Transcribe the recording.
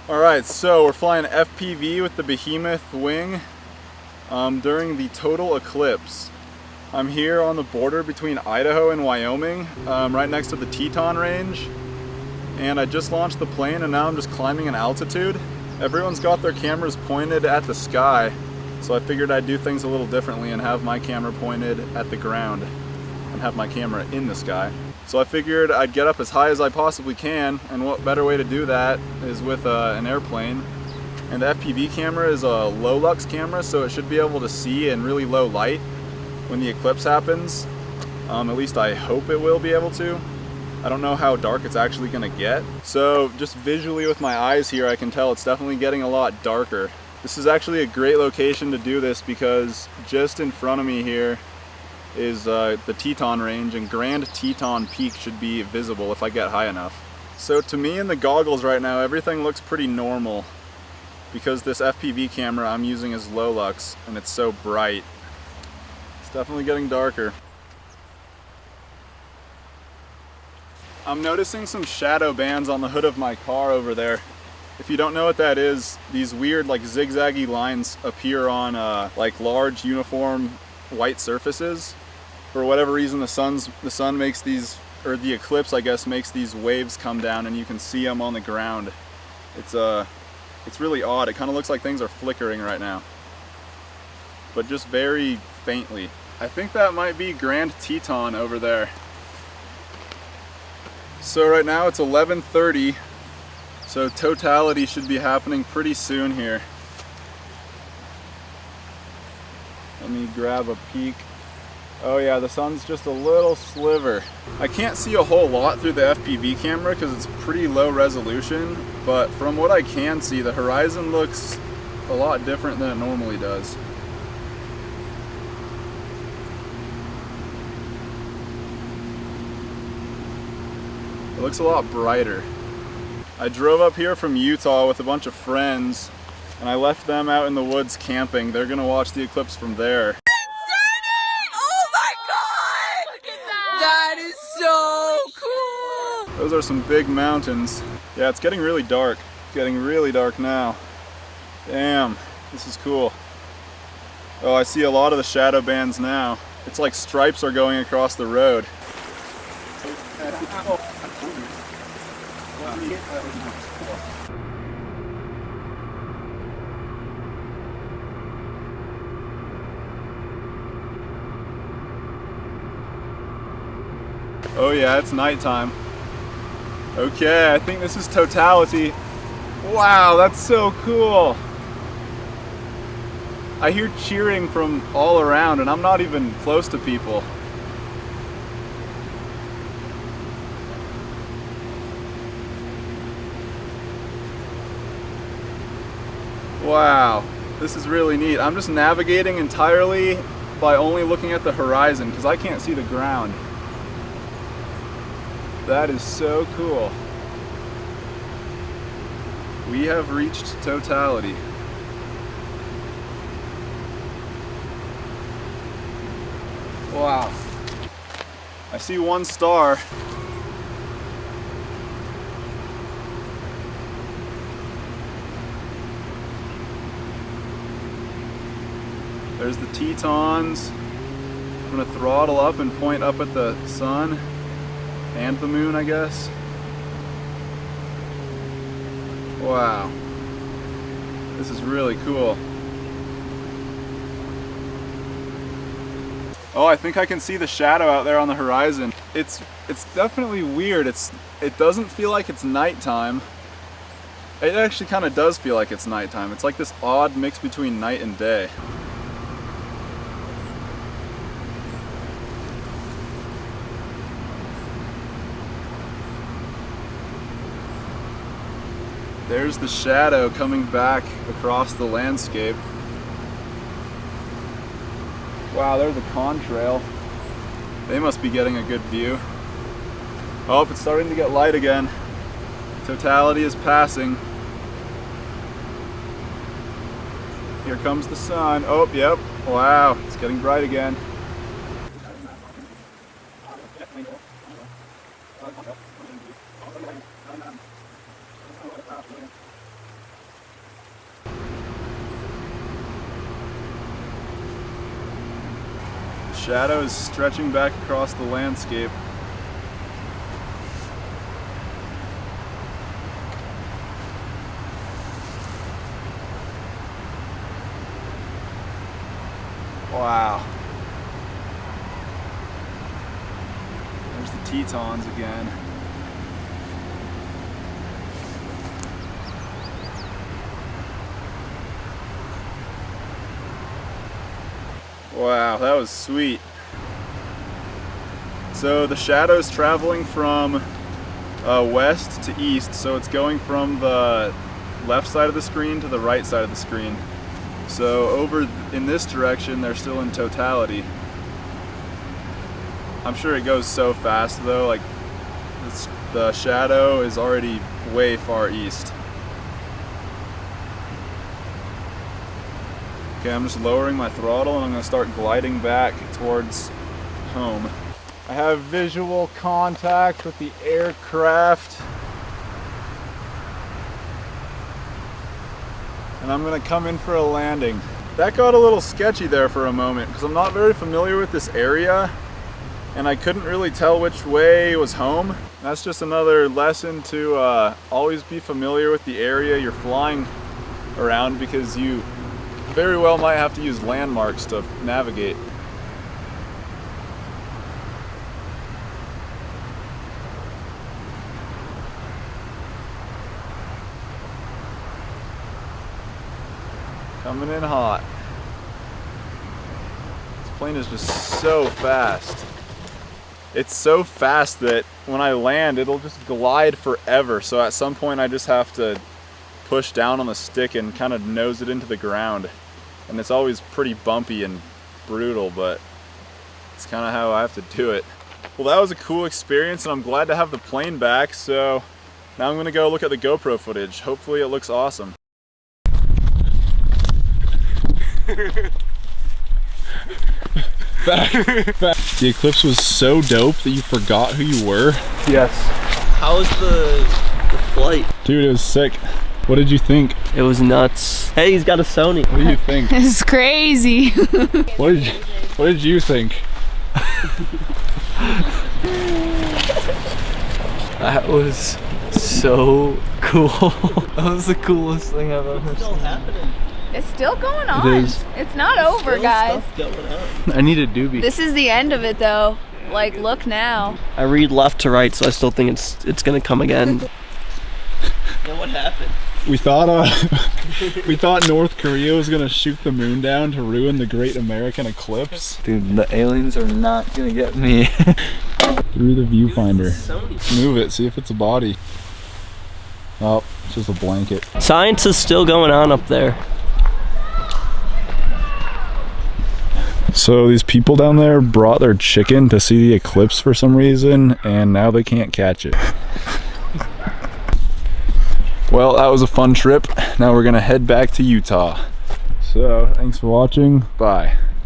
Alright, so we're flying FPV with the Behemoth wing during the total eclipse. I'm here on the border between Idaho and Wyoming, right next to the Teton range. And I just launched the plane and now I'm just climbing an altitude. Everyone's got their cameras pointed at the sky, so I figured I'd do things a little differently and have my camera pointed at the ground and have my camera in the sky. So I figured I'd get up as high as I possibly can, and what better way to do that is with an airplane. And the FPV camera is a low lux camera, so it should be able to see in really low light when the eclipse happens. At least I hope it will be able to. I don't know how dark it's actually going to get. So just visually with my eyes here, I can tell it's definitely getting a lot darker. This is actually a great location to do this because just in front of me here is the Teton range, and Grand Teton Peak should be visible if I get high enough. So to me in the goggles right now, everything looks pretty normal because this FPV camera I'm using is low lux and it's so bright. It's definitely getting darker. I'm noticing some shadow bands on the hood of my car over there. If you don't know what that is, these weird like zigzaggy lines appear on like large uniform white surfaces. For whatever reason, the sun makes these, or the eclipse I guess, makes these waves come down and you can see them on the ground. It's really odd. It kind of looks like things are flickering right now, but just very faintly. I think that might be Grand Teton over there. So right now it's 11:30, so totality should be happening pretty soon here. Let me grab a peek. Oh yeah, the sun's just a little sliver. I can't see a whole lot through the FPV camera because it's pretty low resolution, but from what I can see, the horizon looks a lot different than it normally does. It looks a lot brighter. I drove up here from Utah with a bunch of friends and I left them out in the woods camping. They're gonna watch the eclipse from there. That is so cool! Those are some big mountains. Yeah, it's getting really dark. It's getting really dark now. Damn, this is cool. Oh, I see a lot of the shadow bands now. It's like stripes are going across the road. Oh yeah, it's nighttime. Okay, I think this is totality. Wow, that's so cool. I hear cheering from all around and I'm not even close to people. Wow, this is really neat. I'm just navigating entirely by only looking at the horizon because I can't see the ground. That is so cool. We have reached totality. Wow. I see one star. There's the Tetons. I'm gonna throttle up and point up at the sun and the moon, I guess. Wow. This is really cool. Oh, I think I can see the shadow out there on the horizon. It's definitely weird. It doesn't feel like it's nighttime. It actually kind of does feel like it's nighttime. It's like this odd mix between night and day. There's the shadow coming back across the landscape. Wow, there's a contrail. They must be getting a good view. Oh, it's starting to get light again. Totality is passing. Here comes the sun. Oh, yep. Wow, it's getting bright again. shadow is stretching back across the landscape. Wow. There's the Tetons again. Wow, that was sweet. So the shadow's traveling from west to east, so it's going from the left side of the screen to the right side of the screen. So over in this direction, they're still in totality. I'm sure it goes so fast though, like the shadow is already way far east. Okay, I'm just lowering my throttle and I'm gonna start gliding back towards home. I have visual contact with the aircraft. And I'm gonna come in for a landing. That got a little sketchy there for a moment because I'm not very familiar with this area and I couldn't really tell which way was home. That's just another lesson to always be familiar with the area you're flying around because you very well might have to use landmarks to navigate. Coming in hot. This plane is just so fast. It's so fast that when I land, it'll just glide forever. So at some point I just have to push down on the stick and kind of nose it into the ground. And it's always pretty bumpy and brutal, but it's kind of how I have to do it. Well, that was a cool experience and I'm glad to have the plane back. So now I'm gonna go look at the GoPro footage. Hopefully it looks awesome. Back. The eclipse was so dope that you forgot who you were. Yes. How was the flight? Dude, it was sick. What did you think? It was nuts. Hey, he's got a Sony. What do you think? It's crazy. What did you think? That was so cool. That was the coolest thing I've ever seen. It's still happening. It's still going on. It is. It's not over, guys. I need a doobie. This is the end of it, though. Like, look now. I read left to right, so I still think it's gonna come again. Yeah, what happened? We thought North Korea was gonna shoot the moon down to ruin the great American eclipse. Dude, the aliens are not gonna get me. Through the viewfinder. Move it, see if it's a body. Oh, it's just a blanket. Science is still going on up there. So these people down there brought their chicken to see the eclipse for some reason, and now they can't catch it. Well, that was a fun trip. Now we're gonna head back to Utah. So, thanks for watching. Bye.